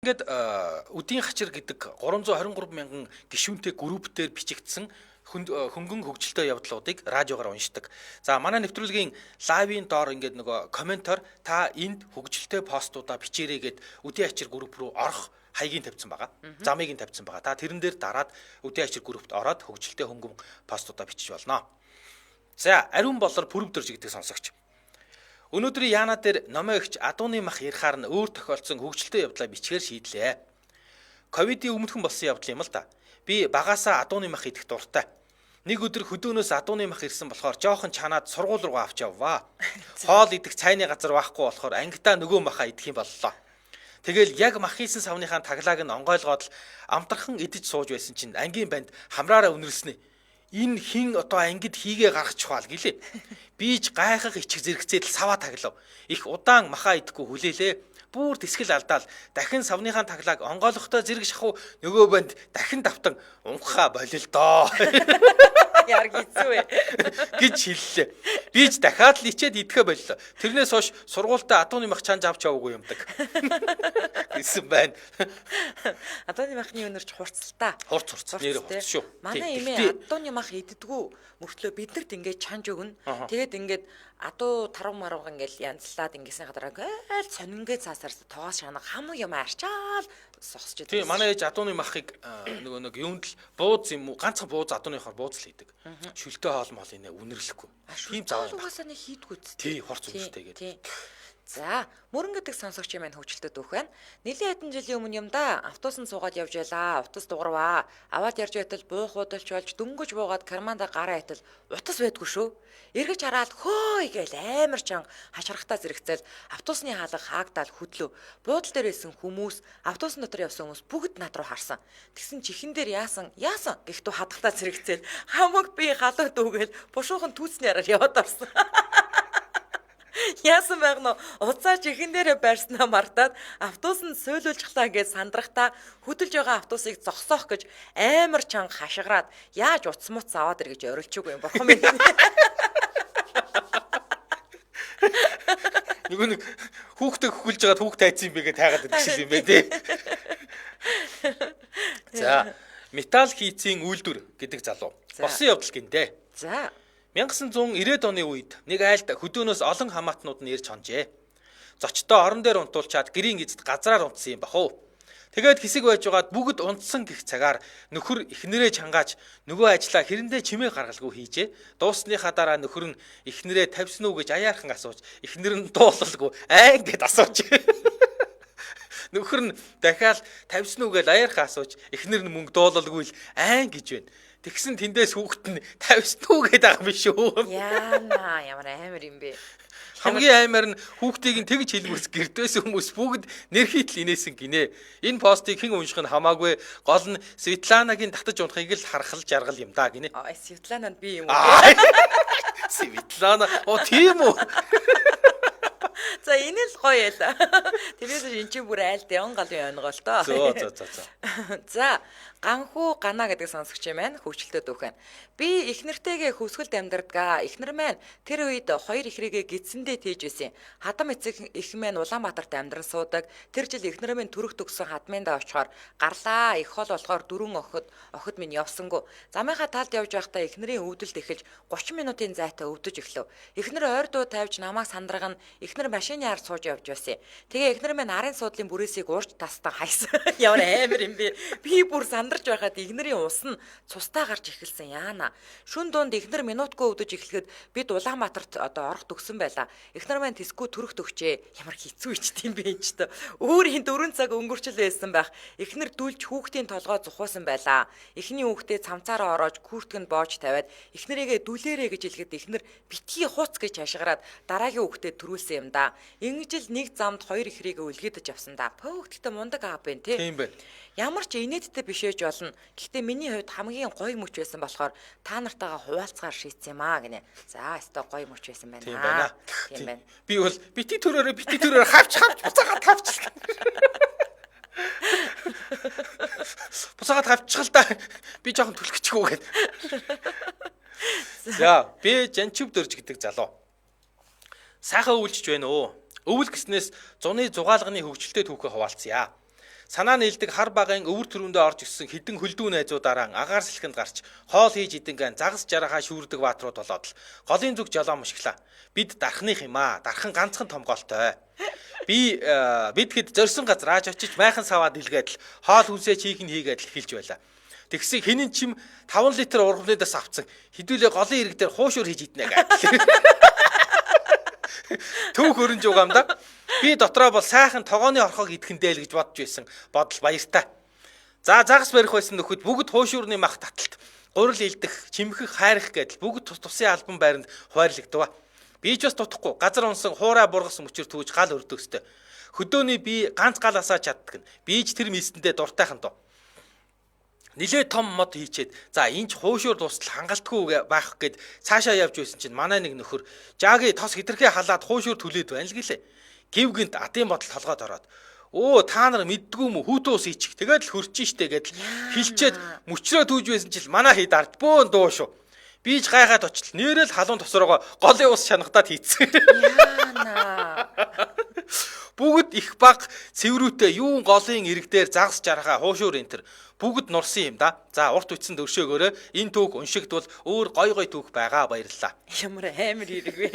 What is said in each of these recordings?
Ингээд Үдийн хачир гэдэг 323 мянган гишүүнтэй группээр бичигдсэн хөнгөн хөгжилтэй явдлуудыг радиогоор уншдаг. За манай нэвтрүүлгийн лайвын доор ингээд нөгөө комментор та энд хөгжилтэй постуудаа бичээрэй гэд Үдийн хачир групп руу орох хаягийн тавьсан байгаа. Замыг нь тавьсан байгаа. Та тэрэн дээр дараад Үдийн хачир группт ороод хөгжилтэй хөнгөн постуудаа бичиж болно. За ариун болор пүрвдэрж гэдэг сонсогч. Өнөөдрийн яана дээр номоо ихч адууны мах ярихаар нь өөр тохиолдсон хөгжилтэй явдлаа бичгээр шийдлээ. Ковидын өмнөхөн болсон явдал юм л да. Би багаасаа адууны мах идэх дуртай. Нэг өдөр хөдөөнөөс адууны мах ирсэн болохоор жоохон чанаад сургууль руу авч явваа. Хоол идэх цайны газар байхгүй болохоор ангидаа нөгөө махаа идэх юм боллоо. Тэгэл яг мах хийсэн савныхаа таглааг нь онгойлгоод л амтархан идэж сууж байсан чинь ангийн банд хамраараа үнэрснэ. Энэ хин одоо ангид хийгээ гаргах чухал гэлээ. Бийж гайхах ичих зэрэгцээд л саваа таглав. Их удаан махаа идэхгүй хүлээлээ. Бүр тэсгэл алдаал дахин савныхаа таглааг онгойлгохдоо зэрэг шахав нөгөө банд дахин давтан унхаа болил доо. Яар гизүү гэж хэллээ. Бийж дахиад л ичээд идэхэ боллоо. Тэрнээс хойш сургуультаа адууны мах чанж авч яваагүй юмдаг. Гэсэн байна. Адууны махны өнөрч хурцлаа. Хурц нэр хурц шүү. Манай эмээ адууны мах иддэггүй мөртлөө биднэрт ингээд чанж өгнө. Тэгээд ингээд адуу тарав марав ингээл янзлаад ингэсэн хадраг айл сонингээ цаасаар тоос шанаг хамаг юм арчаал сосч идэв. Тийм манай ээж адууны махыг нөгөө нэг юунд л бууз юм уу ганцхан бууз адууныхоор бууз л хийдэг. Шүлтэй хоол мол инээ үнэрлэхгүй. Тийм заавал угаасаа нэг хийдгүү үст. Тий хурц үнэртэй гэдэг. За мөрөн гэдэг сонсогч юм хөвчлөлтөд өөх байна. Нилийн хэдэн жилийн өмнө юм да автобусанд суугаад явж байлаа. Утас дуурваа. Аваад ярьж байтал буух удалч болж дөнгөж буугаад карманда гараа хайтал утас байдгүй шүү. Эргэж хараад хөөй гээл амар чанга хашрахтаа зэрэгцэл автобусны хаалга хаагдаад хөдлөө. Буудал дээр исэн хүмүүс, автобусын дотор явсан хүмүүс бүгд над руу харсан. Тэгсэн чихэн дээр яасан гэхдээ хадгалтаа зэрэгцэл хамаг би халаг дүүгээл бушуухан түүцний араар яваад орсон. Яасан байх нь уцаа чихэн дээрээ байрснаа мартаад автобусанд сөйлүүлчихлаа гэж сандрахтаа хөдөлж байгаа автобусыг зогсоох гэж амар чанга хашгираад яаж утас муц аваад ир гэж орилчгүй юм бурхан минь. Нэг хүүхдээ хөхөлж байгаад хүүхд тайцсан юм бэ гэж тайгаад идэх юм бэ тий. За металл хийцийн үйлдвэр гэдэг залуу. Болсон явдал гинэ. За 1990-ад оны үед нэг айлд хөдөөнөөс олон хамаатнууд нь ирж хонжээ. Зочдоо орон дээр унтуулчаад гэрийн эзэд газраар унтсан юм баху. Тэгээд хэсэг байж байгаад бүгд унтсан гих цагаар нөхөр эхнэрээ чангааж нөгөө ажлаа хэрэндээ чимээ гаргалгүй хийжээ. Дуусныхаа дараа нөхөр нь эхнэрээ тавьсан уу гэж аяархан асууж эхнэр нь дуулалгүй айн гэд асууж. Нөхөр нь дахиад тавьсан уу гэж аяархан асууж эхнэр нь мөнгө дуулалгүй л айн гэж байна. Тэгсэн тэндээс хүүхэд нь 50 гээд байгаа биш үү? Яана ямар амар юм бэ? Хамгийн амар нь хүүхдийг нь тэгж хэлмэрс гэрдээс хүмүүс бүгд нэрхийтэл инээсэн гинэ. Энэ постыг хэн унших нь хамаагүй гол нь Светланагийн татаж унахыг л харахал жаргал юм да гинэ. Светлананд би юм уу? Светлана тийм үү? За энэ л гоё яла. Тэрээс эн чинь бүр айлт ян галын онгол тоо. За. За ганхуу гана гэдэг сонсогч юм байна. Хөвчлөлтөд өөх байна. Би эхнэртэйгээ хөвсгөлд амьдардаг. Эхнэр маань тэр үед хоёр ихрээгээ гидсэндээ тээж байсан. Хадам эцэг их маань Улаанбаатарт амьдран суудаг. Тэр жил эхнэр маань төрөх төгсөн хадминдаа очихоор гарлаа. Их хол болохоор 4 охид минь явсангүй. Замынхаа талд явж байхдаа эхнэрийн өвдөлт эхэлж 30 минутын зайтай өвдөж эхлэв. Эхнэр ойр дуу тавьж намайг сандрагна. Эхнэр машины ар сууж явж байсан. Тэгээ эхнэр маань арын суудлын бүрээсийг уурж тастан хайсан. Ямар амар юм бэ? Би бүр сандарч байхад эхнэрийн ус нь цустаа гарч эхэлсэн яана. Шүн дунд эхнэр минутгүй өвдөж эхлэхэд бид Улаанбаатарт одоо орох төгсөн байлаа. Эхнэр маань тэсгүй төрөх төгчээ. Ямар хэцүү ичт юм бэ энэ ч тоо. Өөрийн 4 цаг өнгөрчл байсан байх. Эхнэр дүлж хүүхдийн толгой зухуусан байлаа. Эхний хүүхдээ цамцаараа ороож күртгэнд боож тавиад эхнэрийгээ дүлээрээ гэж хэлэхэд эхнэр битгий хуц гэж хашгираад дараагийн хүүхдээ төрүүлсэн юм да. Ингэж л нэг замд хоёр ихрийгээ үлгээдэж авсан да. Пөөгтдээ мундаг аав бэн тий. Тийм байна. Ямар ч инээдтэй биш ээж болно. Гэхдээ миний хувьд хамгийн гоё мөч байсан болохоор та нартайгаа хуваалцгаар шийдсэн юм аа гинэ. За өстой гоё мөч байсан байна. Тийм байна. Би бол бити төрөөрөө хавч буцаагаад тавьчихлаа. Буцаагаад тавьчихл та. Би жоохон түлхчихгүй гээд. За би Жанчив дөрж гэдэг залуу. Сайхан өвлжж байна уу? Өвөл гэснээс зуны зугаалганы хөгжилтэй түүхээ хуваалцъя. Санаа нийлдэг хар багын өвөр төрөндөө орж ирсэн хідэн хөлдүү найзуудаараа агаар сэлхэнд гарч хоол хийж идэнгэн загас жарахаа шүүрдэг баатрууд болоод л голын зүг жолоом мушглаа. Бид дархных юм аа. Дархан ганцхан том голтой. Бид хэд зорьсон газар ааж очиж майхан саваад илгээд л хоол хүнсээ чийг нь хийгээд л хэлж байлаа. Тэгсэн хинэн чим 5 литр ургамлуудаас авцсан хідүүлээ голын ирэг дээр хуушуур хийж иднэ гэдэг. Түүх өрнж байгаа юм да. Би дотроо бол сайхан тогооны орхог идэхэндээ л гэж бодож байсан. Бодол баяртай. За загас барих байсан нөхөд бүгд хуушуурны мах таталт гурил илдэх, чимхэх, хайрах гэдэл бүгд тус тусын албан байранд хуваарлагдав. Би ч бас тутахгүй газар унсан хуурай бургасан мөчөр түүж гал өрдөөстэй. Хөдөөний би ганц гал асааж чаддаг. Би ч тэр мистэндээ дуртайхан доо. Нилээ том мод хийчээд за энэч хуушуур дуустал хангалтгүй байх гэд цаашаа явж байсан чинь манай нэг нөхөр жааги тос хитрхээ халаад хуушуур түлээд байна л гэлээ. Гівгэнт адын бодол толгойд ороод өө та нар мэддгүй мө хүүтөө ус ичих тэгээд л хөрчин штэ гэдэл хилчээд мөчрөө түүж байсан чил манай хий дард бөөн дуу шүү. Би ч гайхаад очил нэрэл халуун тосроогоо голын ус шанахтаад хийцэн. Яана. Бүгд их баг цэврүүтэй юун голын ирэг дээр загас жарахаа хуушуур энтер бүгд нурсан юм да. За урт үтсэн дөршөөгөөрөө энэ түүх уншигдвал өөр гой түүх байгаа баярлалаа. Ямар амар ирэг вэ.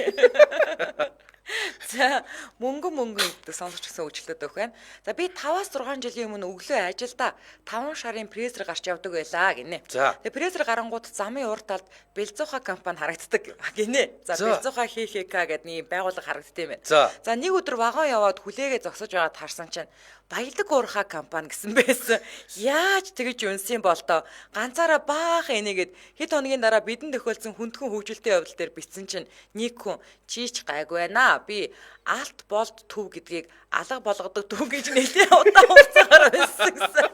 За мөнгө гэдэг сонсогч гэсэн үгчлээд өгөх байна. За би 5-6 жилийн өмнө өглөө ажилдаа 5 шарын пресер гарч явдаг байлаа гинэ. Тэгээ пресер гарангууд замын урд талд Бэлзууха компани харагддаг гинэ. За Бэлзууха ХХК гэдэг нэг байгууллага харагддаг юм байна. За нэг өдөр вагон яваад хүлээгээ зогсож байгаад харсан чинь Баялаг уурхай компани гэсэн байсан. Яаж тэгэж үнсэн бол тоо ганцаараа баах энийгээд хэд хоногийн дараа бидэнд тохиолдсон хүндхэн хөгжилтэй явдал дээр бичсэн чинь нэг хүн чийч гайгүй байна. Би алт болд төв гэдгийг алга болгодог төв гэж нэлээд удаан хугацаагаар байсан гэсэн.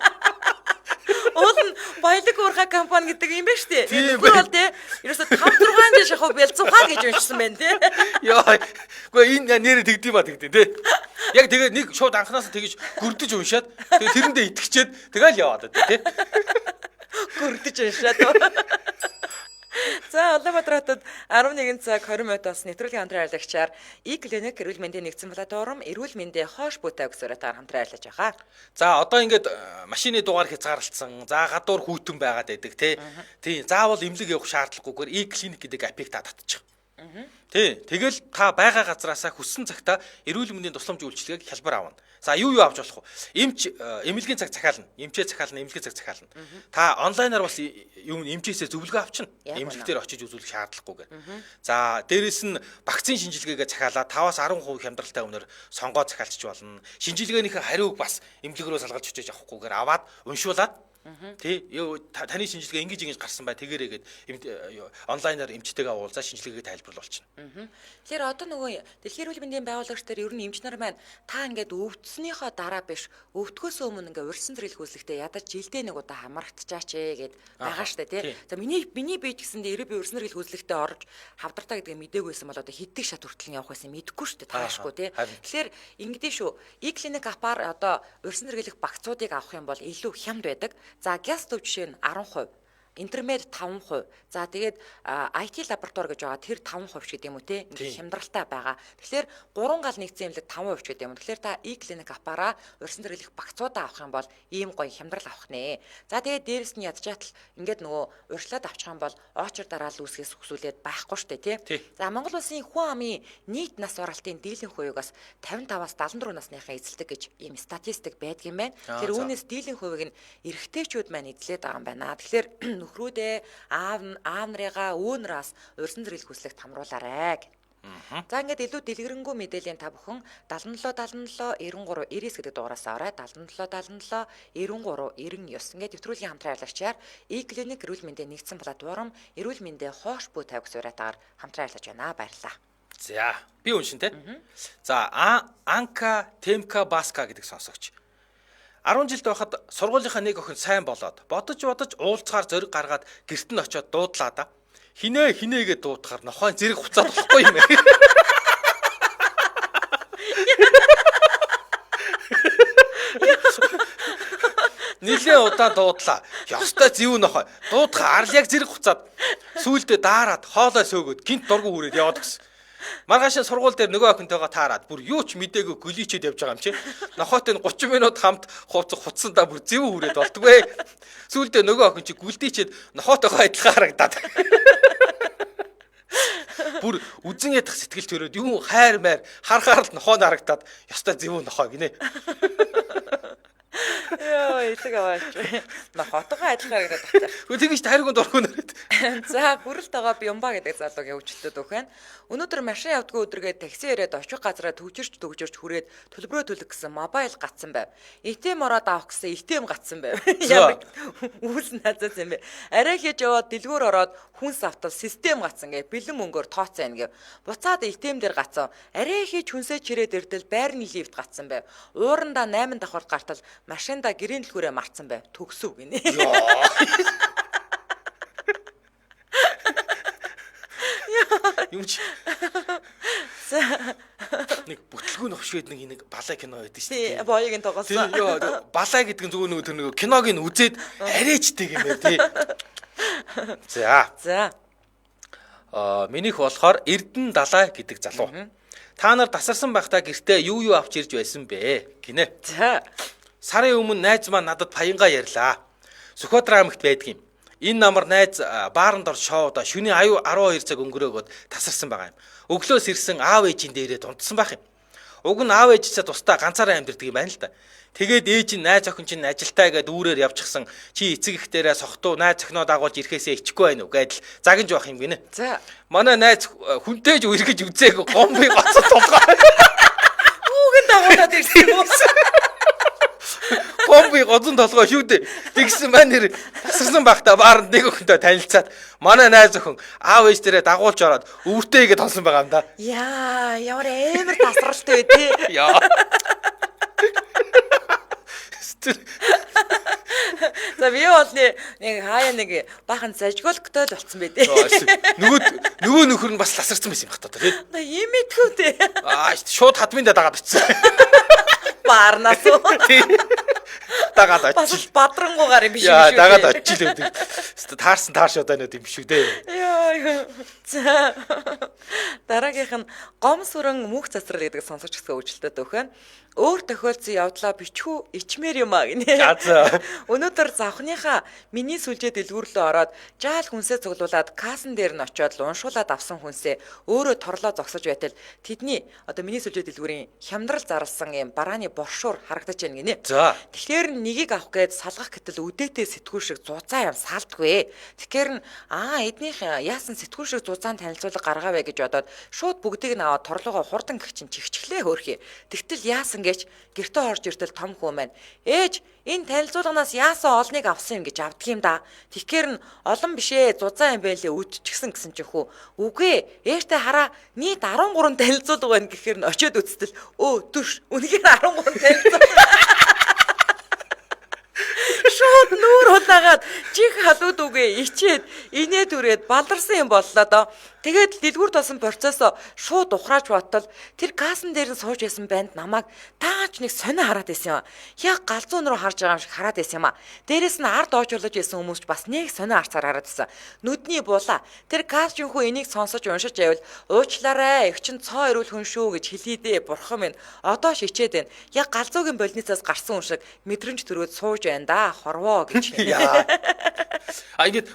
Уул нь Баялаг уурхай компани гэдэг юм ба штэ. Тэгвэл бол тэ ерөөсө 5-6 жил шахав Бэлзууха гэж уншсан байна тэ. Яа. Гэхдээ энэ нэрээ тэгдэм ба тэгдэ тэ. Яг тэгээ нэг шууд анханасаа тэгэж гүрдэж уншаад тэгээ тэрэндээ итгэчээд тэгэл яваад байна тий. Гүрдэж уншаад. За Улаанбаатар хотод 11 цаг 20 минутаас нэвтрүүлгийн хамтран ажиллагчаар клиник эрүүл мэндийн нэгдсэн платформ эрүүл мэндийн хоош бүтээг гэсээр та хамтран ажиллаж байгаа. За одоо ингээд машины дугаар хязгаарлалцсан. За гадуур хүйтэн байгаад байдаг тий. Тий. Заавал эмнэлэг явах шаардлагагүйгээр клиник гэдэг апыг та татчих. Тий. Тэгэл та байгаа газраасаа хүссэн цагта эрүүл мэндийн тусламж үйлчилгээг хялбар авна. За юу авч болох вэ? Эмч эмнэлгийн цаг захиална. Эмчээ захиална, эмнэлгийн цаг захиална. Та онлайнаар бас юм эмчээсээ зөвлөгөө авчна. Эмнэлэг дээр очиж үзүүлэх шаардлагагүйгээр. За дээрэс нь вакцины шинжилгээгээ захиалаад 5-10% хямдралтай өмнөр сонгоо захиалчих болно. Шинжилгээнийхээ хариуг бас эмнэлэг рүү салгаж очиж авахгүйгээр аваад уншуулад тий таны шинжилгээ ингэж гарсан бай тэгэрээ гээд онлайнаар эмчтэйгээ уулзаа шинжилгээгээ тайлбарлал болчихно. Тэгэхээр одоо нөгөө Дэлхийн эрүүл мэндийн байгууллагч дээр ер нь эмч нар маань та ингээд өвдснийхөө дараа биш өвдгөөс өмнө ингээд урьдчилан зэрэглэх үзлэгтээ ядаж жилдээ нэг удаа хамрагдчихаач гээд байгаа штэ тий. За миний бие ч гэсэндээ эрэг би урьдчилан зэрэглэх үзлэгтээ орж хавдартаа гэдгээ мдэггүйсэн бол одоо хэддэг шат хүртэл явах байсан мэдэхгүй штэ таашгүй тий. Тэгэхээр ингэдэж шүү. клиник апаар одоо урьдчилан зэрэглэх багцуудыг авах юм бол илүү хямд байдаг. За газ төв жишээ нь 10%, интермед 5%. За тэгээд IT лаборатори гэж байгаа тэр 5% ч гэдэг юм уу те хямдралтай байгаа. Тэгэхээр 3 гал нэгдсэн эмнэлэг 5% ч гэдэг юм. Тэгэхээр та клиник апаараа урьдчилан зэрэглэх багцуудаа авах юм бол ийм гоё хямдрал авах нэ. За тэгээд дээрэс нь ядчаатал ингээд нөгөө урьдчилаад авчих юм бол очор дараал үүсгээс хүсүүлээд байхгүй штэ те. За Монгол улсын хүн амын нийт нас баралтын дийлэнх хувийг бас 55-аас 74 насныхаа эзэлдэг гэж ийм статистик байдаг юм байна. Тэгэхээр үүнээс дийлэнх хувийг нь эрэгтэйчүүд маань эзлээд байгаа юм байна. Тэгэхээр нөхрүүдээ аав нарыгаа өөнөөс урьдчилан зэрэглэх хүслэгт хамруулаарай. За ингээд илүү дэлгэрэнгүй мэдээллийн та бүхэн 77 77 93 99 гэдэг дугаараас орой 77 77 93 99 ингээд нэвтрүүлгийн хамтран ажиллагчаар клиник эрүүл мэндийн нэгдсэн платформ эрүүл мэндийн хоош бүтээг суурьтаар хамтран ажиллаж байна. Баярлалаа. За би уншин те. За Анка Темка Баска гэдэг сонсогч 10 жилд байхад сургуулийнхаа нэг охин сайн болоод бодож уулзахаар зориг гаргаад гэрт нь очиод дуудлаа да. Хинээгээ дуудахаар нохойн зэрэг хуцаад болохгүй юм. Нилээ удаан дуудлаа. Ёстой зэв нохой. Дуудахаар арал яг зэрэг хуцаад сүүлдээ даарад хоолой сөөгөөд гинт дургу хүрээд яваад гисэн. Маргаашийн сургууль дээр нөгөө охинтойгоо таарад бүр юу ч мдээгүй гөлийчэд явж байгаа юм чи. Нохоотой нь 30 минут хамт хувцсандаа бүр зэвүү хүрээд болтгүй. Сүүлдээ нөгөө охин чи гүлдийчэд нохоотойгоо адилхан харагдаад. Бүр үзэн ядах сэтгэл төрөөд юу хайр маяр харахаар л нохоо харагдаад ёстой зэвүү нохоо гинэ. Яа, илэг аваач. Нохотойгоо адилхан харагдаад байна. Тэгэж тайргунд орхон нэрэд. За, гүрэлт байгаа Бямба гэдэг залуугийн хөгжилтөд өгөх нь. Өнөөдөр машин явдггүй өдрөгээ такси яриад очих газараа төгжирч хүрээд төлбөрөө төлөх гэсэн мобайл гацсан байв. ATM ороод авах гэсэн ATM гацсан байв. Ямар үүс назаас юм бэ? Арай хийж яваад дэлгүүр ороод хүнс автал систем гацсан гэ бэлэн мөнгөөр тооцсон гэв. Буцаад ATM дээр гацсан. Арай хийж хүнсээ чирээд ирдэл байрны лифт гацсан байв. Уурандаа 8 давхар гартал машинда гэрийн дэлгүүрээ марцсан байв. Төгсөв гинэ. Юм чи. Нэг бүтлгүүн овшгээд нэг балай кино байдаг шүү дээ. Тий, боёгийн тоглосон. Йоо, балай гэдэг нь зөвхөн нөгөө киног нь үзээд арайчдаг юм ээ тий. За. Минийх болохоор Эрдэнэ Далай гэдэг залуу. Та нар тасарсан байхдаа гэртээ юу авч ирж байсан бэ гинэ. За. Сарын өмнө найз маань надад паянга ярьлаа. Сүхбаатар аймагт байдаг юм. Энэ намар найз бааранд ор шоуда шөнийн 12 цаг өнгөрөөгөөд тасарсан байгаа юм. Өглөөс ирсэн аав ээжийн дээрээ дунтсан байх юм. Уг нь аав ээжээсээ тусдаа ганцаараа амьдэрдэг юм байна л да. Тэгээд ээж нь найз охин чинь ажилтаа гээд үүрээр явчихсан. Чи эцэг ихтээрээ сохтуу найз охиноо дагуулж ирэхээсээ ичихгүй байноу гэдэл загинж байх юм гинэ. За. Манай найз хүнтэйж үргэж үзээг гомби гоцод толгой. Хүүгэн дагуулад ирсэн юм уу? Гомби гоцон толгой шүү дээ. Тэгсэн маань нэр тасарсан байхдаа бааранд нэг охинтой танилцаад манай найз охин аав ээж дээрээ дагуулж ороод өвөртөө игээд толсон байгаа юм да. Яа, ямар амар тасралтай вэ тий. Яа. За би бол нэг хаяа нэг бахан зажгуулгтай л болцсон байдээ. Нөгөө нөхөр нь бас тасарсан байсан юм бах та тий. Ийм мэдгүй тий. Шууд хадминдаа дагаад очсон. Баарнаас уу. Дагаад Бас очил. бадрангуугаар юм биш үү? Яа, дагаад очил юм. Таарсан таарш удаа нэг юм шүү дээ. Яа. За. Дараагийнх нь гом сүрэн мөнх цацрал гэдэг сонсогч гэсэн үжилтэд өгөх нь. Өөр тохиолдсон явдлаа бичхүү ичмээр юм аа гинэ. Өнөөдөр завхныхаа миний сүлжээ дэлгүүрлөө ороод жаал хүнсээ цуглуулад кассан дээр нь очиод уншуулад авсан хүнсээ өөрөө торлоо зогсож байтал тэдний одоо миний сүлжээ дэлгүүрийн хямдрал зарласан юм барааны боршуур харагдаж байна гинэ. За. Тэгэхээр нэгийг авах гээд салгах гэтэл үдээтэй сэтгүүл шиг зузаан юм салдгүй. Тэгэхээр эднийх яасан сэтгүүл шиг зузаан танилцуулга гаргаавэ гэж бодоод шууд бүгдийг нь аваад торлогоо хурдан гэх чинь чихчлээ хөөрхий. Тэгтэл яасан гэж гэртээ орж иртэл том хүү маань ээж энэ танилцуулганаас яасан олныг авсан юм гэж авдаг юм да. Тэгэхээр нь олон бишээ зузаан юм байлээ үдчихсэн гэсэн чи хүү. Үгүй ээжтэй хараа нийт 13 танилцуулга байна гэхээр нь очиод үзтэл түш үнэхээр 13 танилцуулга. Шууд нүүр хулаагаад чих халууд үгээ ичээд инээд үрээд баларсан юм боллоо доо. Тэгээд дэлгүүр тосон процессо шууд ухрааж боттол тэр кассан дээр нь сууж байсан банд намайг таач нэг сонио хараад байсан юм. Яг галзуун руу харж байгаа юм шиг хараад байсан юм а. Дээрээс нь ард оожуулж байсан хүмүүс ч бас нэг сонио харцаар хараад байсан. Нүдний булаа. Тэр касч юнхүү энийг сонсож уншиж байвал уучлаарай. Их чин цоо ирүүл хүн шүү гэж хэлийдээ бурхан минь. Одоо шичээд байна. Яг галзуугийн больницаас гарсан хүн шиг мэдрэмж төрөөд сууж байна да. Хорвоо гэж. Яа. Ингээд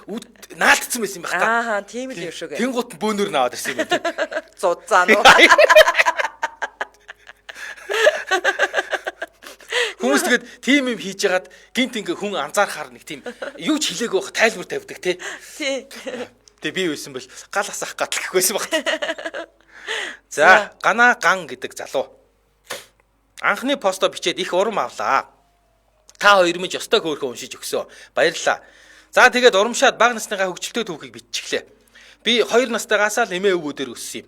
наалтцсан байсан юм бах та. Аа, тийм л юм шүү гэ. Тэнгуут бөөнөр наваад ирсэн юм тийм. Зузаан уу. Хүмүүс тэгээд тийм юм хийж ягаад гинт ингээ хүн анзаархаар нэг тийм юу ч хэлээгүй байх тайлбар тавьдаг тий. Тий. Тэгээ би байсан бол гал асах гатал гэх байсан баг. За, Гана Ган гэдэг залуу. Анхны посто бичээд их урам авлаа. Та хоёр минь ёстой хөөрхөн уншиж өгсөө. Баярлалаа. За тэгээд урамшаад бага насныхаа хөгжилтэй түүхийг биччихлээ. Би 2 настайгаасаа л эмээ өвгүүдээр өссөн юм.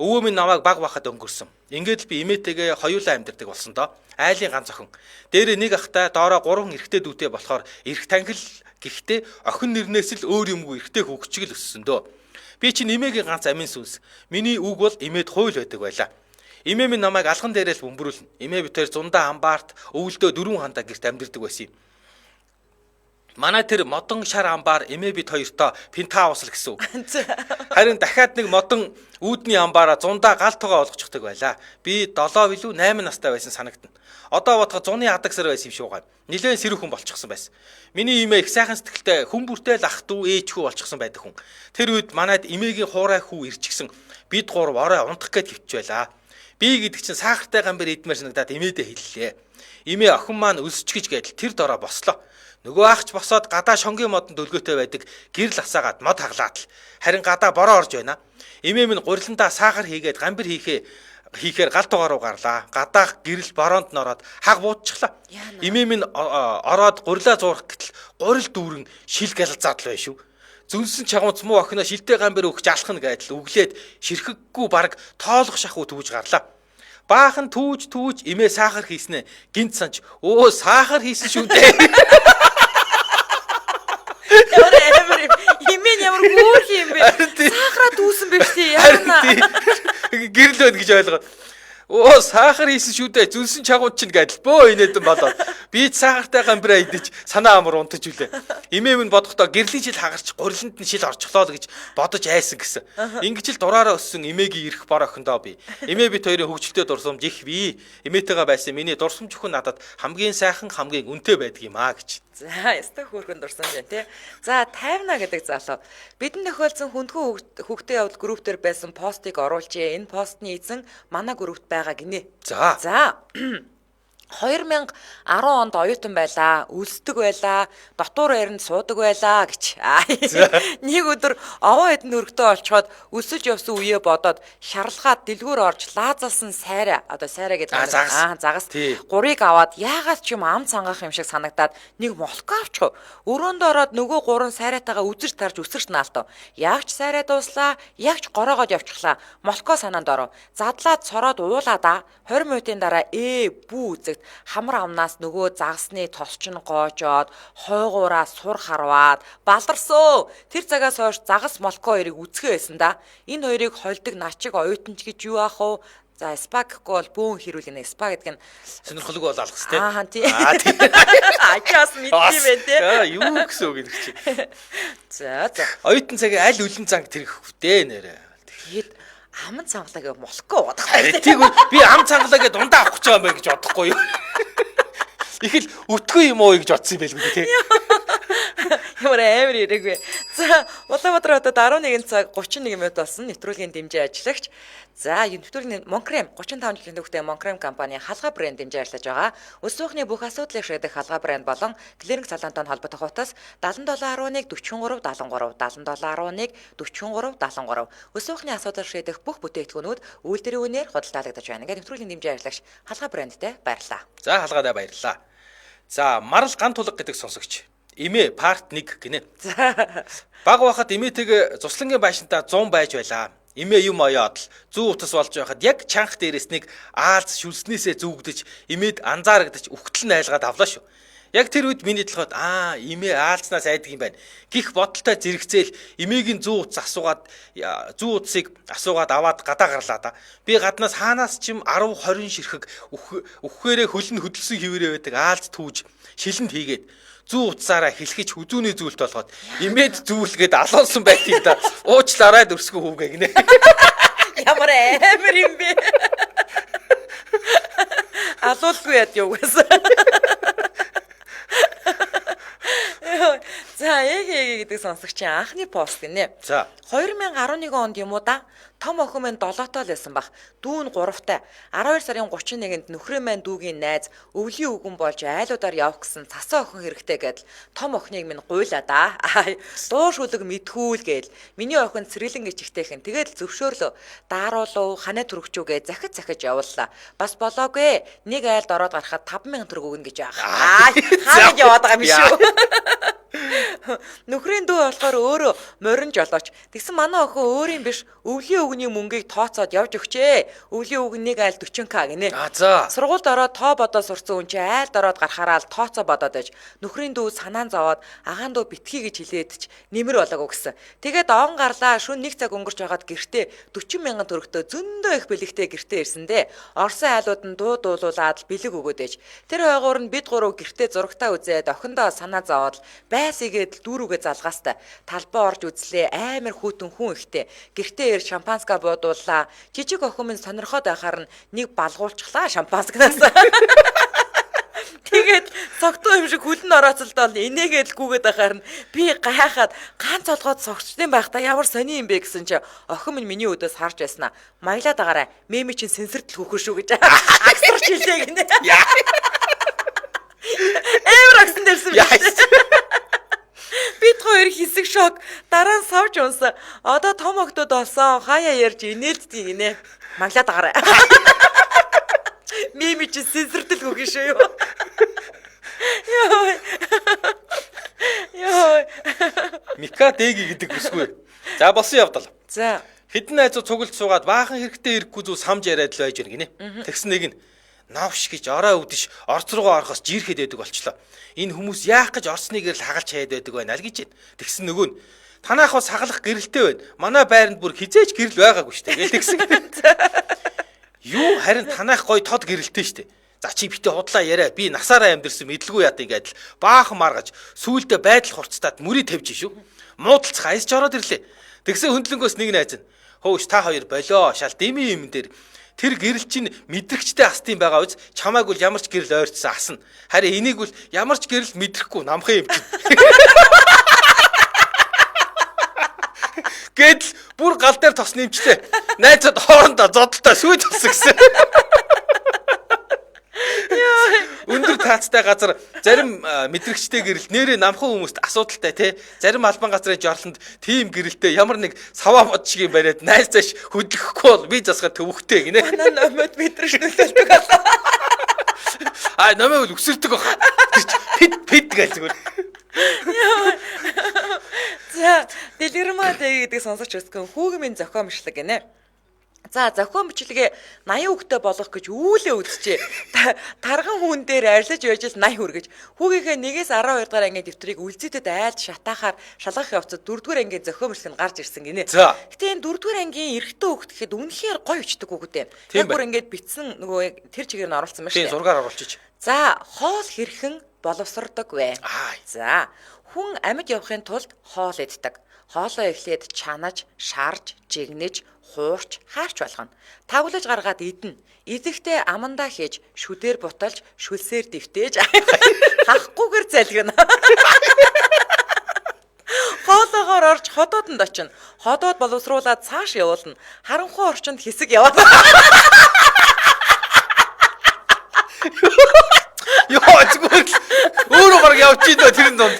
Өвөө минь намайг баг бахад өнгөрсөн. Ингээд л би эмээтэйгээ хоёулаа амьдардаг болсон доо. Айлын ганц охин. Дээрээ нэг ахтай доороо 3 эрэгтэй дүүтэй болохоор эрх тангил гэхдээ охин нэрнээс л өөр юмгүй эрэгтэй хөгчгөл өссөн дөө. Би чинь эмээгийн ганц амин сүнс. Миний үг бол эмээд хууль байдаг байлаа. Эмээ минь намайг алхан дээрээс бөмбөрүүлнэ. Эмээ битээр зундаа амбаарт өвөлдөө 4 хандаа гэрт амьдардаг байсан юм. Манай тэр модон шар амбаар эмээ бит хоёртоо пентаус л гэсэн үг. Харин дахиад нэг модон үүдний амбаараа зундаа гал тугаа олгочихдаг байлаа. Би 7 билүү 8 настай байсан санагдана. Одоо бодоход зуны адаг сар байсан юм шиг байгаа. Нилээн сэрэг хүн болчихсон байсан. Миний эмээ их сайхан сэтгэлтэй хүн бүртэл ах дүү ээж хүү болчихсон байдаг хүн. Тэр үед манайд эмээгийн хуурай хүү ирчихсэн. Бид гурав орой унтах гээд хөвч байлаа. Би гэдэг чинь сахартай гамбар идмээр санагдаад эмээдээ хэллээ. Эмээ охин маань өсч гэж гэдэл тэр дороо бослоо. Нөгөө ахч босоод гадаа шонгийн модонд өлгөөтэй байдаг гэрэл асаагаад мод хаглаад л харин гадаа бороо орж байна. Эмээ минь гуриландаа сахар хийгээд гамбар хийхээр гал тугаар руу гарлаа. Гадаах гэрэл бороонд нороод хаг буудчихлаа. Эмээ минь ороод гурилаа зуурах гэтэл гурил дүүрэн шил галзаад л bay шүү. Зүнсэн чагунц муу охиноо шилтэй гамбар өгч алхна гэдэл өглээд ширхэггүй баг тоолох шахуу түүж гарлаа. Баахан түүж эмээ сахар хийснэ гинт санч өө сахар хийсэн шүү дээ. Ямар гүүрх юм бэ? Сахараа дүүсэн биш тий. Яана. Гэрэл байна гэж ойлгоо. Оо сахар хийсэн шүү дээ. Зүнсэн чагууд чинь гэдэл бөө инээдэн болоод. Би ч сахартай гамбараа идэж санаа амар унтаж үлээ. Эмээ минь бодохдоо гэрлийн шил хагарч гуриланд нь шил орчихлоо л гэж бодож айсан гэсэн. Ингэж л дураараа өссөн эмээгийн ирэх бор охиндоо би. Эмээ бит хоёрын хөвгөлтэй дурсамж их бий. Эмээтэйгээ байсан миний дурсамж өхөн надад хамгийн сайхан хамгийн үнэтэй байдаг юм аа гэж. За, ястай хөөрхөн дурсамж байна тий. За, тайвна гэдэг залуу. Бидэнд тохиолдсон хүндхүү хүүхдээ явдал группээр байсан постыг оруулжээ. Энэ постны эзэн манай группт байгаа гинэ. За. 2010 онд оюутан байлаа, үлсдэг байлаа, дотуур байранд суудаг байлаа гэж. Нэг өдөр овоо эдэн өргөдөө олцоход өсөж явсан үеэ бодоод шаралгаад дэлгүүр орж лаазалсан сайраа, одоо сайраа гэдэг загас гурыг аваад яагаад ч юм ам цангаах юм шиг санагдаад нэг молко авчих. Өрөөнд ороод нөгөө гурван сайраатайгаа үзэрч тарж өсөрч наалтав. Ягч сайраа дууслаа, ягч гороогоод явчихлаа. Молко санаанд оров. Задлаад цороод уулаада 20 минутын дараа бүү үзэгт хамар амнаас нөгөө загасны тосч нь гоожоод хойгуураас сур харваад балдарсоо. Тэр цагаас хойш загас молко хоёрыг үзэхээ байсан да. Энэ хоёрыг холдог начиг оюутанч гэж юу аах вэ? За спа гэхгүй бол бөөн хэрүүлнэ. Спа гэдэг нь сонирхолгүй бол алгас тий. Тийм. Ачаас мэдтийм байх тий. Юу гэсэн үг юм чи. За. Оюутан цагийн аль үлэн занг тэрх хөвтэй нэрэ. Тэгэд ам цангалагаа молко бодох. Тийг би ам цангалагаа дундаа авах гэж байгаа юм байна гэж бодохгүй юу. Их л өтгөө юм уу гэж бодсон юм байлгүй тий. Ямар амар ирээгүй. За, Улаанбаатар хотод 11 цаг 31 минут болсон нэвтрүүлгийн дэмжээ ажиллагч. За, нэвтрүүлгийн Монкрем 35 жилийн түүхтэй Монкрем компани халгаа брэнд дэмжээ ажиллаж байгаа. Өс сүүхний бүх асуудлыг шийдэх халгаа брэнд болон клиринг салонтой холбоотой хутас 7711 43 73 7711 43 73. Өс сүүхний асуудал шийдэх бүх бүтээгдэхүүнүүд үйлдвэрийн үнээр худалдаалагдаж байна. Ингээд нэвтрүүлгийн дэмжээ ажиллагч халгаа брэндтэй баярлалаа. За, халгаадаа баярлалаа. За, марал ган тулга гэдэг сонсогч. Эмээ парт 1 гинэ. Баг байхад эмээтэйгээ цуслангийн байшинтаа 100 байж байлаа. Эмээ юм оёод л зүү утас болж байхад яг чанх дээрээс нэг аалз шүлснээсээ зүгдэж эмээд анзаарагдаж үхтэл найлгаад авлаа шүү. Яг тэр үед миний толгойд эмээ аалзнаас айдаг юм байна. Гих бодолтой зэрэгцээл эмээгийн зүү утас асуугаад зүү утсыг асуугаад аваад гадаа гарлаа да. Би гаднаас хаанаас ч юм 10 20 ширхэг үхгээрээ хөлн хөдөлсөн хിവэрээ байдаг аалз түүж шилэнд хийгээд зүү утсаараа хэлхэж хүзүүний зүйлт болгоод имэд зүүлгээд алуулсан байдгийг да уучлаарай дөрсгөө хүүгээ гинэ. Ямар амар юм бэ? Алуулгүй яд юугаас. За, яг гэдэг сонсогчийн анхны пост гинэ. За, 2011 онд юм уу да? Том охин минь 7-той л байсан баг. Дүүн 3-тай. 12 сарын 31-нд нөхрөө маань дүүгийн найз өвлийн үгэн болж айлуудаар явах гэсэн цасан охин хэрэгтэй гэдэл том охиныг минь гуйлаа да. Дуу шүлэг мэдхүүл гээл. Миний охин цэрэглэн ичгтэйхэн тэгээд зөвшөөрлөө. Дааруулуу ханаа төрөгчүүгээ захиж явууллаа. Бас болоогүй. Нэг айлд ороод гарахад 5,000 төгрөг өгнө гэж байгаа. Хаана яваад байгаа юм шүү. Нөхрийн дүү болохоор өөрөө морин жолооч. Тэгсэн манай охин өөрийн биш өвлийн үгний мөнгийг тооцоод явж өгчээ. Өвлийн үгнийг айл 40к гинэ. За. Сургуульд ороод тоо бодоод сурсан хүн чи айлд ороод гарахаараа л тооцоо бодоод байж. Нөхрийн дүү санаан зовоод агаан дүү битгий гэж хэлээд ч нэмэр болоогүй гэсэн. Тэгээд он гарлаа шүн 1 цаг өнгөрч байгаад гэртээ 40,000 төгрөгтөө зөндөө их бэлэгтэй гэртээ ирсэндээ Орсын айлууд нь дуу дуулуулаад бэлэг өгөөд ээж. Тэр хойгоор нь бид гурав гэртээ зурагтаа үзээд охиндоо санаа зовоод байсгээд дүүрүүгээ залгаастай талбай орж үзлээ амар хүүтэн хүн ихтэй гэртээ ир шампанска буудууллаа жижиг охин минь сонирхоод байхаар нь нэг балгуулчихлаа шампанскнаас тэгээд цогтуу юм шиг хүлэн орооцолдоо инээгээд гүгээд байхаар нь би гайхаад ганц олгоод цогчдын байх та ямар сони юм бэ гэсэн чи охин минь миний өдөөс харж байснаа маялаад байгаарай меми чин сэнсэрдэл хөөхөр шүү гэж агсарч хэлээ гинэ эвэр агсан дэрсэн бид хоёр хэсэг шок дараа нь савж унсан одоо том октод болсон хаяа ярьж инээлддэг гинэ маялаад байгаарай меми чин сэнсэрдэл хөөхөн шүү юу Яа. Мика дэги гэдэг бүсгүй. За болсон явдал. За. Хэдэн найзууд цуглд суугаад баахан хэрэгтэй ирэхгүй зү самж яриад л байж гинэ. Тэгсэн нэг нь навш гэж орой өвдөж орц руугаа орохоос жирэхэд байдаг болчлоо. Энэ хүмүүс яах гэж орсныг л хагалж хаяад байдаг байна л гэж байна. Тэгсэн нөгөө нь танайх бас хагалах гэрэлтэй байна. Манай байранд бүр хизээч гэрэл байгаагүй штэ. Гэл тэгсэн. Юу харин танайх гой тод гэрэлтэй штэ. За чи битээ худлаа яриа би насаараа амьдэрсэн мэдлгүй яа гэдэг л баахан маргаж сүүлдээ байдал хурцтаад мөрий тавьж шүү. Муудалцах айсч ороод ирлээ. Тэгсэн хөндлөнгөөс нэг найз нь хөөш та хоёр болоо шал дими юм дээр тэр гэрэл чинь мэдрэгчтэй астын байгаа үз чамайг бол ямар ч гэрэл ойрцсан асна. Харин энийг бол ямар ч гэрэл мэдрэхгүй намхан юм чинь. Гэдэл бүр гал дээр тос нэмчлээ. Найзууд хоорондоо зодолтой сүйд туссан гэсэн. Өндөр таацтай газар зарим мэдрэгчтэй гэрэл нэрээ намхан хүмүүст асуудалтай тий зарим албан газрын жорлонд тийм гэрэлтэй ямар нэг саваа бод шиг юм бариад найз зааш хөдлөхгүй бол би засгаа төвхтэй гинэ. Манай номод мэдрэж нөлөөлдөг болоо. А номоо өсөрдөг баха. Пит гэж зүгээр. За дэлгэрмээ гэдэг сонсож өсгөн хүүгийн минь зохиомжлог гинэ. За зохион бичлэгээ 80 хүүхдэд болгох гэж үүлээ үзчихээ. Тарган хүн дээр арилж байж л 80 хүргэж. Хүүгийнхээ 1-ээс 12 дахь ангийн дэвтрийг үлзийдэд айлд шатаахаар шалгах явцад 4-р ангийн зохион бичлэг нь гарч ирсэн гинэ. Гэтэ энэ 4-р ангийн эрэгтэй хүүхд гэхэд үнэхээр гоё бичдэг хүүхд байна. Яг бүр ингээд битсэн нөгөө тэр чигээр нь оруулсан байна шүү. Тийм зургаар оруулчих. За хоол хэрхэн боловсрдог вэ? За хүн амьд явахын тулд хоол иддэг. Хоолоо эхлээд чанаж, шарж, жигнэж, хуурч, хаарч болгоно. Тавлаж гаргаад идэнэ. Идэхдээ амандаа хийж, шүдээр буталж, шүлсээр дэвтээж, хахгүйгээр залгина. Хоолоогоор орж ходоодонд очино. Ходоод боловсруулаад цааш явуулна. Харанхуй орчинд хэсэг яваад. Яа зүгээр өөрөө баг явж идэ тэрэн донд.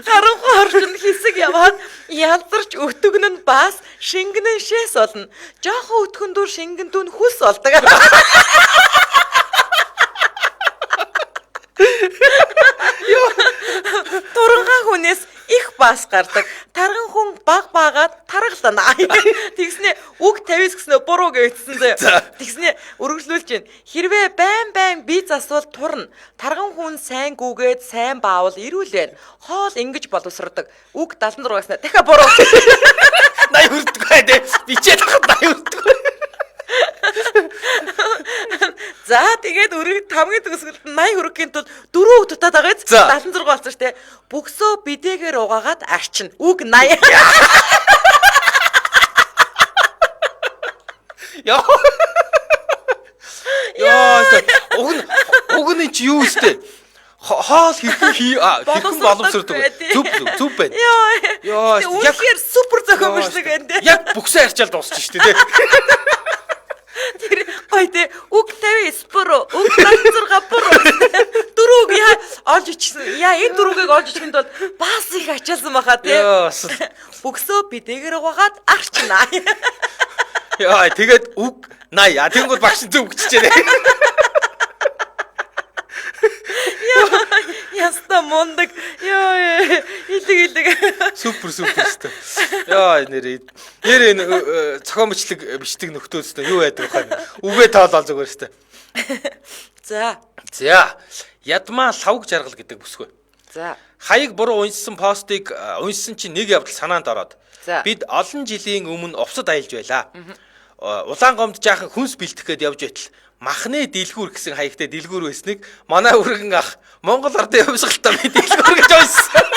Харанхуй орчинд хэсэг яваад ялдарч өтгөн нь бас шингэн нь шээс болно. Жохон өтгөн дүр шингэн дүн хүс болдог. Турангаа хүнээс их бас гардаг. Тарган хүн баг багаад таргална. Тэгснэ үг 50-с гэснэ буруу гээдсэн зөө. Тэгснэ өргөжлүүлж байна. Хэрвээ байн би засвал турна. Тарган хүн сайн гүгээд сайн баавал эрүүл байна. Хоол ингэж боловсрдог. Үг 76-аас дахиад буруу. 80 хүрдэг бай. Бичээд хахад 80 хүрдэг. За тэгээд өргөд хамгийн төгсгөлд 80 хүрэхийн тулд 4 үг дутаад байгаа биз 76 болсон шүү дээ. Бөксөө бидэгээр угаагаад арчна. Үг 80. Уг нь чи юу өстэй? Хоол хэрхэн боловсрдог. Зүв байна. Яа. Үнэхээр супер зохион бичлэг байна те. Яг бүксээ арчаал дуусчих шүү дээ. Тэр гоё те. Үг 50 споро. Үг 76 боро. Дөрөв яа олж ичсэн. Яа энэ дөрөвгийг олж ихэнд бол бас их ачаалсан баха те. Бүксөө бидэгээр угаагаад арчна. Яа тэгээд үг 80. Тэнгүүд багш зүв өгчжээ. Яста мондаг. Яа. Хилэг. Супер өстэй. Яа нэрээ цохомчлог бичдэг нөхдөөстэй юу яадаг вэ? Үгээ тоолол зүгээр өстэй. За. Ядмаа лавг жаргал гэдэг бүсгүй. За. Хаяг буруу уншсан постыг уншсан чинь нэг явдал санаанд ороод бид олон жилийн өмнө увсад аялж байлаа. Улаан гомд жаахан хүнс бэлтэх гээд явж байтал махны дэлгүүр гэсэн хаягтай дэлгүүр байсныг манай үргэн ах Монгол ардын хувьсгалтаа би дэлгүүр гэж уншсан.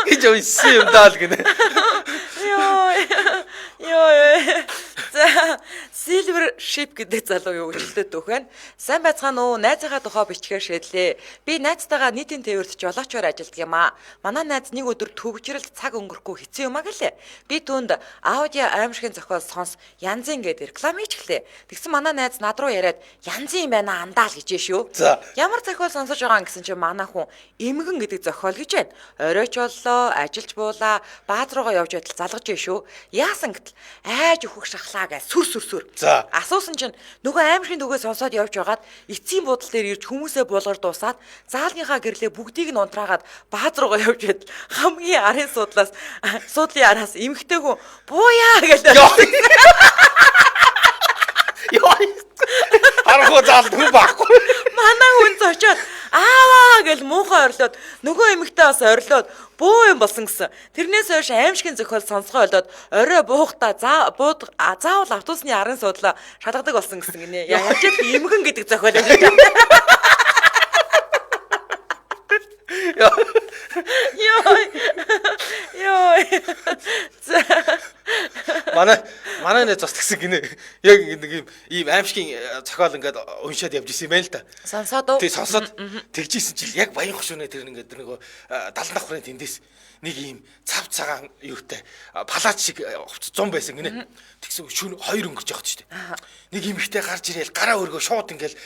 Гэж уншсан юм даа л гинэ. Йоо. За, Silver Ship гэдэг залуу юу өчлөлтөд өгөх байна. Сайн байцгаана уу? Найзынхаа тухай бичгээр шийдлээ. Би найзтайгаа нийтийн тээвэрт жолоочоор ажилладаг юм аа. Манай найз нэг өдөр төвөгжрэлд цаг өнгөрөхгүй хэцүү юм аа гэлээ. Би түүнд аудио аимшигын зохиол сонс янзын гэдэг реклам хийчихлээ. Тэгсэн манай найз над руу яриад янзын юм байна андаал гэж шүү. Ямар зохиол сонсож байгаа гэсэн чинь манай хүн эмгэн гэдэг зохиол гэж байна. Оройч боллоо, ажилч буулаа, бааз руугаа явж байтал залгаж шүү. Яасан гэтэл айж өөхөх шахлаа гэж сүр. Асуусан чинь нөгөө аимшигын төгөө сонсоод явж байгаад эцсийн буудал дээр ирж хүмүүсээ булгар дуусаад заалгийнхаа гэрлээ бүгдийг нь унтраагаад бааз руугаа явж байтал хамгийн арын суудлын араас эмхтэй хүн бууяа гэж Архуу заалд хүн байхгүй. Манай хүн зочоод ааваа гэж муухай орлоод нөгөө эмэгтэй бас орлоод бөө юм болсон гэсэн. Тэрнээс хойш аимшигын зохиол сонсгоо олоод орой буухтаа заавал автобусны арын суудлаа шалгадаг болсон гэсэн гинэ. Яаж ч эмгэн гэдэг зохиол юм гэж. Йоо. Манай нэ зас гэсэн гинэ. Яг нэг ийм аимшигын зохиол ингээд уншаад явж исэн юм байна л да. Сонсоод уу? Тий сонсоод тэгжсэн чил яг баян хөшөөнэ тэр ингээд нөгөө 70 давхрын тэндээс нэг ийм цав цагаан юутай палач шиг 100 байсан гинэ. Тэгсэн шүн 2 өнгөрч явах шүү дээ. Нэг юм ихтэй гарч ирээл гараа өргөө шууд ингээл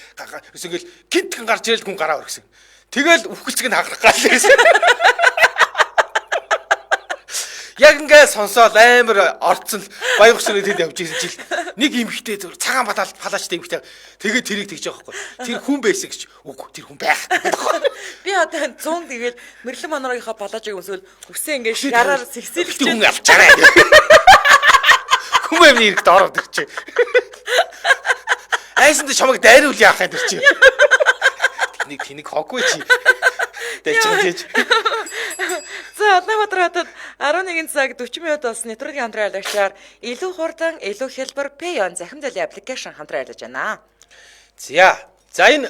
гинтгэн гарч ирээл хүн гараа өргөсөн. Тэгэл үхэлцэг нь хаграх гал гэсэн. Яг ингээд сонсоод амар орцсон баян хөшөөнө тэнд явж исэн чил нэг эмхтэй зөв цагаан палачтай эмхтэй тэгээд тэрийг тэгж байгаа байхгүй. Тэр хүн байсан гэж үгүй тэр хүн байх. Би одоо 100 тэгээд Мэрлэн Монорогийнхаа палачиг өмсвөл хүсээ ингээд шараар сэгсэлж хүн авчаарай. Хүн амны ирэхт ороод ирчих. Айсанд чамайг дайруул яах юм тэр чи. Тэнийг хоггүй чи. Дэжиж. За Улаанбаатар хотод 11 цаг 40 минут болсон нэвтрүүлгийн хамтран айлгачаар илүү хурдан, илүү хялбар Payon захим зэлийн аппликейшн хамтран айлгаж байна. За энэ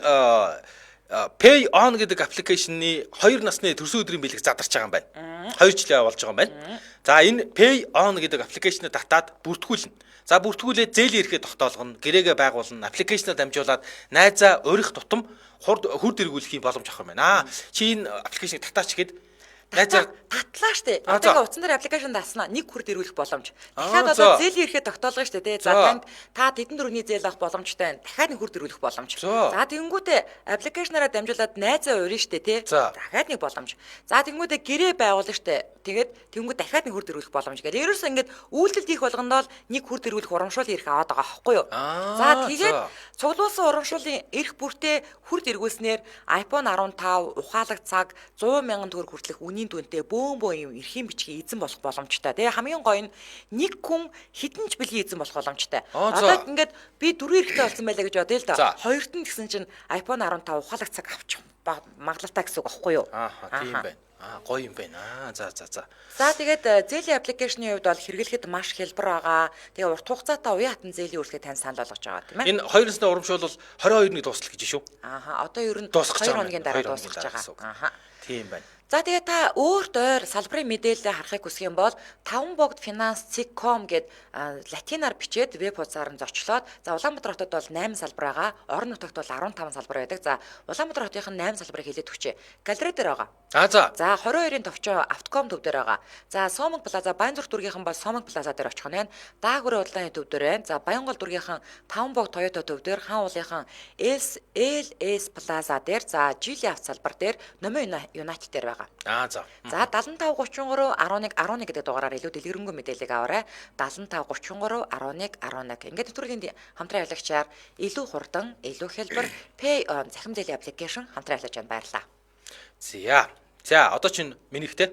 Payon гэдэг аппликейшны 2 насны төрсөн өдрийн бэлэг задарч байгаа юм байна. 2 жилийн болж байгаа юм байна. За энэ Payon гэдэг аппликейшныг татаад бүртгүүлнэ. За бүртгүүлээд зээлийн эрхээ тогтоолгоно, гэрээгээ байгуулна, аппликейшнаар дамжуулаад найзаа урих тутам хурд эргүүлэх боломж авах юм байна. Чи энэ аппликейшнийг татаач гээд найзаар татлаа штэ. Одоо утсан дээр аппликейшн дааснаа нэг хурд эргүүлэх боломж. Дахиад одоо зээлийн эрхээ тогтоолгоно штэ тий. За танд та тэдэн дөрөвний зээл авах боломжтой байна. Дахиад нэг хурд эргүүлэх боломж. За тэгэнгүүтээ аппликейшнаараа дамжуулаад найзаа урьж штэ тий. Дахиад нэг боломж. За тэгэнгүүтээ гэрээ байгуулна штэ. Тэгээд тэгэнгүүт дахиад нэг хурд эргүүлэх боломж гэдэг. Ерөөсөө ингээд үйлдэл хийх болгондоо нэг хурд эргүүлэх урамшуулын эрх аваад байгаа байхгүй юу? За тэгээд цуглуулсан урамшуулын эрх бүртээ хурд эргүүлснээр iPhone 15 ухаалаг цаг 100 мянган төгрөг хүртэлх үнийн дүнтэй бөөн юм эрхийн бичгийн эзэн болох боломжтой. Тэгээ хамгийн гоё нь нэг хүн хідэн ч бэлгийн эзэн болох боломжтой. Одоо ингээд би 4 эрхтэй болсон байлаа гэж бодъё л да. Хоёрт нь гэсэн чинь iPhone 15 ухаалаг цаг авчих магадлалтай гэсэн үг аахгүй юу? Тийм байна. Гоё юм байна. За. За тэгээд зээлийн аппликейшны хувьд бол хэрэглэхэд маш хялбар байгаа. Тэгээ урт хугацаатай уян хатан зээлийн үйлчлэгийг тань санал болгож байгаа тийм ээ. Энэ 2 насны урамшуул бол 22-ны дуустал гэж шүү. Одоо ер нь 2 хоногийн дараа дуусгаж байгаа. Тийм байна. За тэгээ та өөрт ойр салбарын мэдээлэл харахыг хүсэх юм бол 5 богд finance.com гэд латинаар бичээд веб хуудасаар нь зочлоод за Улаанбаатар хотод бол 8 салбар байгаа. Орон нутагт бол 15 салбар байдаг. За Улаанбаатар хотын 8 салбарыг хэлээд өгчээ. Галерей дээр байгаа. За 22-ын товчоо Автоком төв дээр байгаа. За Сомог Плаза Баянзүрх дүүргийнхэн бол Сомог Плаза дээр очих нь байна. Даагүрэн удалдааны төв дээр байна. За Баянгол дүүргийнхэн 5 богд Toyota төв дээр, хаан уулынхан LS Плаза дээр, за Жилийн авто салбар дээр, Номын United дээр байгаа. байгаа. За. За 7533 11 гэдэг дугаараар илүү дэлгэрэнгүй мэдээлэл аваарай. 7533 11 11. Ингээд нэвтрүүлгийн хамтран явлагчаар илүү хурдан, илүү хялбар Pay on захим зээлийн аппликейшн хамтран явлаж байна. Баярлалаа. За одоо чинь минийхтэй.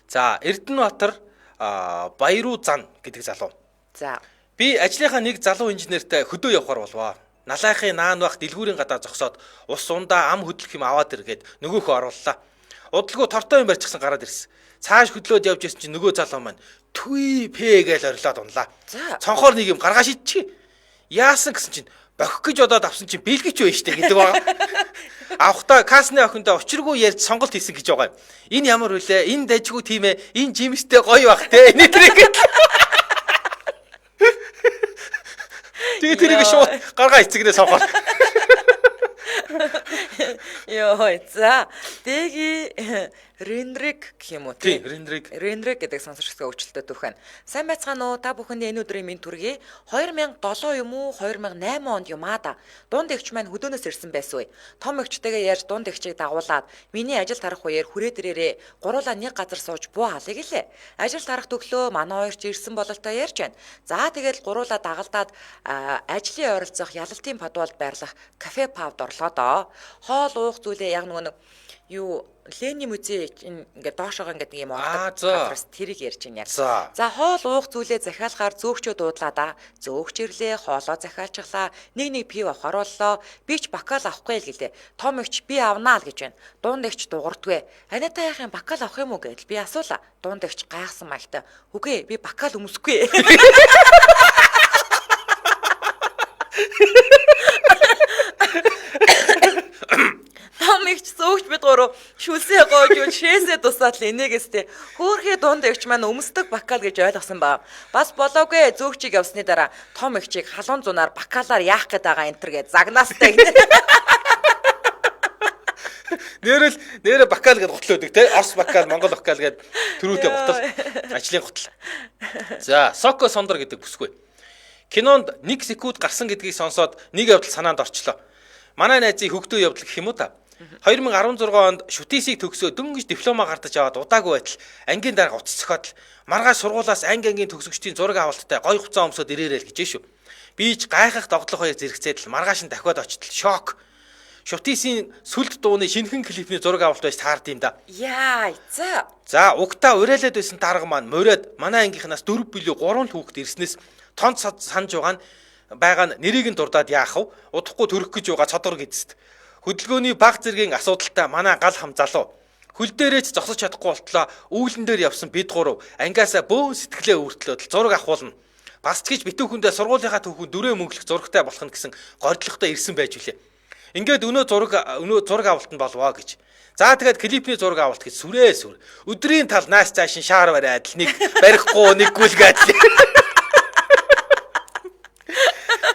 За Эрдэнэбаатар Баяруу зан гэдэг залуу. За. Би ажлынхаа нэг залуу инженертэй хөдөө явахаар болваа. Налайхын наан бах дэлгүүрийн гадаа зогсоод ус ундаа ам хөдлөх юм аваад иргээд нөгөөхөө орууллаа. Удалгүй тортой юм барьчихсан гараад ирсэн. Цааш хөдлөөд явж исэн чинь нөгөө залуу маань түй пэ гэж орилоод унлаа. Цонхоор нэг юм гаргаа шидчих. Яасан гэсэн чинь бохих гэж бодоод авсан чинь бэлгэж байна штэ гэдэг байгаа. Авахта касны охиндоо учиргүй ярьж сонголт хийсэн гэж байгаа юм. Энэ ямар үлээ? Энэ дажгүй тийм ээ. Энэ жимстэй гоё бах те. Энэ тэрийг тэгээ тэрийг шууд гаргаа эцэгнээ сонгоод. За. Дэги Рендрик гэх юм уу тий? Рендрик гэдэг сонсогчдоо өвчлөлтөд түүхэн. Сайн байцгаана уу? Та бүхэндээ энэ өдрийн минь төргий 2007 юм уу 2008 онд юм аа да. Дунд эгч маань хөдөөнөөс ирсэн байсан үе. Том эгчтэйгээ ярьж дунд эгчийг дагуулад миний ажил тарах үеэр хүрээд ирээрээ гуруула нэг газар сууж буу халыг илээ. Ажил тарах төглөө манай хоёр ч ирсэн бололтой ярьж байна. За тэгэл гуруула дагалдаад ажлын ойролцоох ялалтын подвалд байрлах кафе павд орлоо доо. Хоол уух зүйлээ яг нөгөө юу Ленин музей ингээд доошоогоо ингээд юм газраас тэрийг ярьж байна яг. За хоол уух зүйлээ захиалахаар зөөгчөө дуудлаа да. Зөөгч ирлээ, хоолоо захиалчихлаа. Нэг пив авах орууллоо. Би ч бакал авахгүй л гэлээ. Том эгч би авнаа л гэж байна. Дунд эгч дуурдгүй. Анита яахын бакал авах юм уу гэдэл би асуула. Дунд эгч гайхсан маягтай. Үгүй би бакал өмсөхгүй. Томигч зөөгч бид гурав шүлсээ гоожуул шээсээ тусаад л энэгээстэй хөөхөө дунд эгч маань өмсдөг бакал гэж ойлгосон ба. Бас болоогүй зөөгчийг явсны дараа том эгчийг халуун зунаар бакалаар яах гээд байгаа энтер гэж загнаастай. Нэрэ бакал гэж готлоодаг те. Орос бакал, Монгол бакал гэж төрүүтэй готол. Ажлын готол. За, Соко Сондор гэдэг бүсгүй. Кинонд 1 секунд гарсан гэдгийг сонсоод нэг явдал санаанд орчлоо. Манай найзын хөгдөө явдал гэх юм уу та? 2016 онд шүтээсийг төгсөө дөнгөж диплома гартаж аваад удаагүй байтал ангийн дарга утас цохоод маргааш сургуулаас ангийн төгсөгчдийн зураг авалттай гой хуцаа өмсөд ирээрэл гэж шүү. Би ч гайхах догтлох хоёр зэрэгцээд л маргааш нь дахиад очтол шок. Шүтээсийн сүлд дууны шинэхэн клипний зураг авалт байж таард юм да. Яа, за угтаа уриалаад байсан дарга маань мориод манай ангийнхнаас 4 билүү 3 хүүхэд ирснээс тонц санаж байгаа нь нэрийг нь дурдаад яах вэ? Удахгүй төрөх гэж байгаа цодгор гэдэст. Хөдөлгөөний баг зэргийн асуудалтай манай гал хам залуу хөл дээрээч зогсож чадахгүй болтлоо үүлэн дээр явсан бид гурав ангиасаа бөөн сэтгэлээ өөртлөөд зураг авахулна. Бас ч гэж битүүхэндээ сургуулийнхаа түүхэн дөрөө мөнгөлөх зурагтай болох нь гэсэн горилготой ирсэн байж үлээ. Ингээд өнөө зураг авалт нь болвоо гэж. За тэгээд клипний зураг авалт гэж сүр. Өдрийн тал нааш цаашин шаар бариад л нэг барихгүй нэг гүйлгээд л.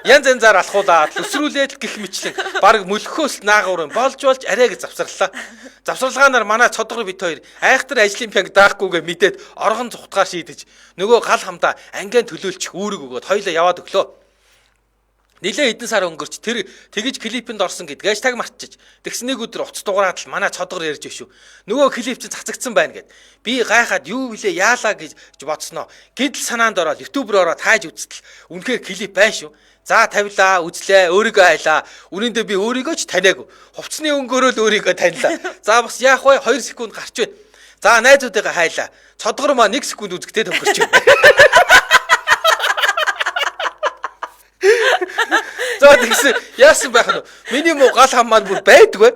Янз янзаар алхуулаад өсрүүлээд гих мэтлэн баг мөлхөөс наагур болж арай гэж завсарлаа. Завсарлагаанаар манай цодгор бит хоёр айхтар ажлын пянг даахгүйгээ мэдээд оргон зүхтгаар шийдэж нөгөө гал хамдаа ангиан төлөөлчих үүрэг өгөөд хоёлаа яваад өглөө. Нилээ хэдэн сар өнгөрч тэр тэгэж клипэнд орсон гэдгээ таг мартчих. Тэгс нэг өдөр уц дугаараад л манай цодгор ярьж өшөө. Нөгөө клип чинь цацагдсан байна гэд. Би гайхаад юу вүлээ яалаа гэж бодсноо. Гэтэл санаанд ороод YouTube-р ороод хайж үзтэл үнэхээр клип байна шүү. За тавилаа, үзлээ, өөрийгөө хайлаа. Үнэндээ би өөрийгөө ч таниагүй. Хувцсны өнгөөрөө л өөрийгөө танилаа. За бас яах вэ? 2 секунд гарч байна. За найзуудыгаа хайлаа. Цодгор маа 1 секунд үзэхдээ төгсөж байна. За тэгсэн яасан байх нь? Миний муу гал хам маань бүр байдгүй.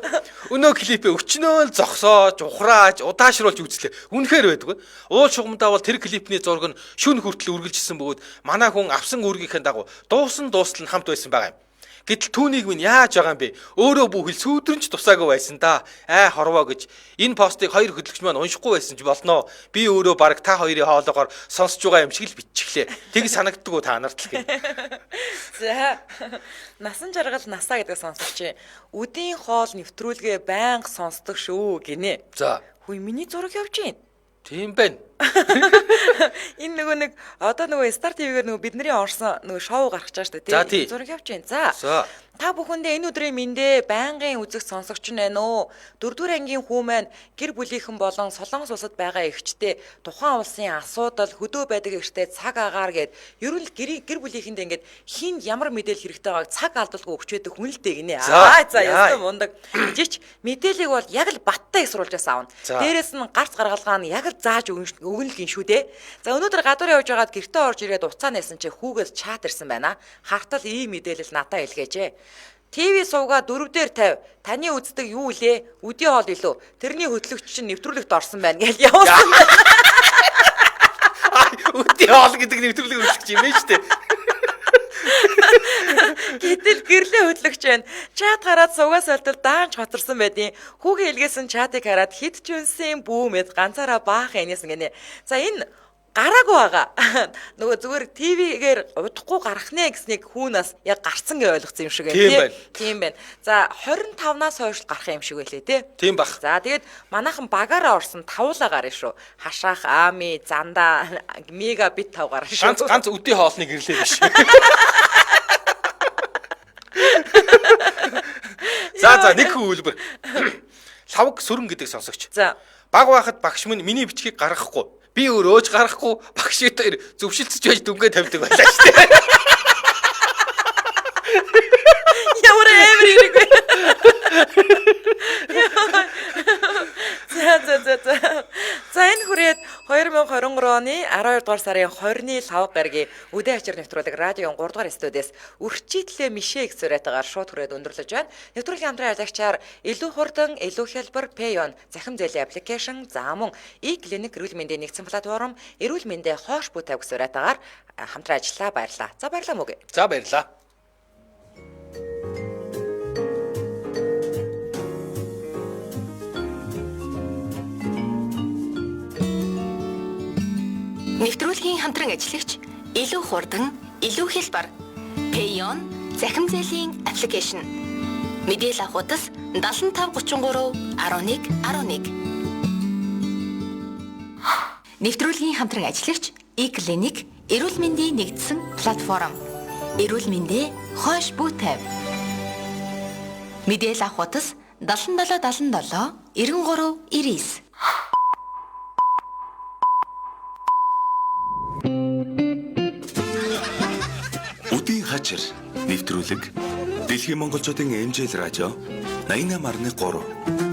Өнөө клипээ өчнөөл зогсоож, ухрааж, удаашруулж үзлээ. Үнэхээр байдгүй. Уул шугамдаа бол тэр клипний зураг нь шүн хүртэл үргэлжилсэн бөгөөд манай хүн авсан үүргийнхээ дагуу дуусал нь хамт байсан байгаа юм. Гэтэл түүнийг минь яаж байгаа юм бэ? Өөрөө бүхэл сүйдрэнч тусаагүй байсан да. Хорвоо гэж. Энэ постыг хоёр хөдөлгч маань уншихгүй байсан ч болноо. Би өөрөө баг та хоёрын хоолоогоор сонсож байгаа юм шиг л биччихлээ. Тэг санагддаггүй та нарт л гэх. За. Насан жаргал насаа гэдэг сонсогч. Үдийн хоол нэвтрүүлгээ байнга сонсдог шүү гинэ. За. Хүй миний зураг явж гин. Тийм байна. Энэ нэг одоо Star TV-гээр бидний орсон шоу гаргаж байгаа шүү дээ. Зураг явж байна. За. Та бүхэндээ энэ өдрийн мэндэ байнгын үзэх сонсогч нь байна уу? 4-р ангийн хүү маань гэр бүлийнхэн болон Солонгос улсад байгаа эгчтэй тухайн улсын асуудал хөдөө байдаг эртээ цаг агаар гээд ерөн л гэр бүлийнхэндээ ингээд хин ямар мэдээлэл хэрэгтэй байгааг цаг алдалгүй өгч байдаг хүн л дээ гинэ. За ястаа мундаг. Жич мэдээллийг бол яг л баттай ихсруулжаас аавна. Дээрээс нь гарц гаргалгаа нь яг л зааж өгнө л гин шүү дээ. За өнөөдөр гадуур явж байгаад гэртээ орж ирээд уцаа нээсэн чи хүүгээс чат ирсэн байна. Хартал ийм мэдээлэл надад илгээжээ. ТV суугаа 4 дээр тавь. Таны үздэг юу илээ? Үдийн хоол илүү. Тэрний хөтлөгч чинь нэвтрүүлэгт орсон байна гэж явуулсан. Үдийн хоол гэдэг нэвтрүүлэг хөтлөгч юм ээ шүү дээ. Гэтэл гэрлээ хөтлөгч байна. Чат хараад суугаас олтол даанч хоцорсон байдیں۔ Хүүгийн илгээсэн чатыг хараад хит ч үнсэн бүү мэд ганцаараа баах энэсэн гинэ. За энэ гараагүй байгаа. Зүгээр ТV-гээр удахгүй гарах нэ гэснийг хүүнаас яг гарцсан гэж ойлгосон юм шиг байна. Тийм байна. За 25-наас хойш гарах юм шиг байлээ тий. Тийм бах. За тэгээд манайхан багаараа орсон тавуулаа гарна шүү. Хашаах, аами, зандаа, мегабит 5 гарна шүү. Ганц үдийн хоолны гэрлээ биш. За нэг хүн үлбэр. Лавг сүрэн гэдэг сонсогч. За баг байхад багш минь миний бичгийг гаргахгүй. Би өөрөө гарахгүй багш дээр зөвшөлтсөж байж дүнгээ тавьдаг байлаа шүү дээ. Ямар эвэр ирэг вэ? За энэ хүрээд 2023 оны 12 дугаар сарын 20-ны лав гарагийн үдээ ачаар нэвтрүүлэг радион 3 дугаар студиэс үрчитлээ мишээ гэх зураатаагаар шууд хүрээд өндөрлөж байна. Нэвтрүүлгийн хамтран ажиллагчаар илүү хурдан, илүү хялбар Payon захим зээлийн аппликейшн за мөн e-clinic эрүүл мэндийн нэгдсэн платформ эрүүл мэндийн хоош бүү тавь гэх зураатаагаар хамтран ажиллаа баярлаа. За баярлалаа мөгөө. За баярлалаа. Нэвтрүүлгийн хамтран ажиллагч илүү хурдан, илүү хялбар Payon захим зээлийн аппликейшн. Мэдээлэл авахудас 75 33 11 11. Нэвтрүүлгийн хамтран ажиллагч e-clinic эрүүл мэндийн нэгдсэн платформ. Эрүүл мэндийн хойш бүү тавь. Мэдээлэл авахудас 77 77 93 99. Үдийн хачир нэвтрүүлэг Дэлхийн монголчуудын эмжэл радио 88.3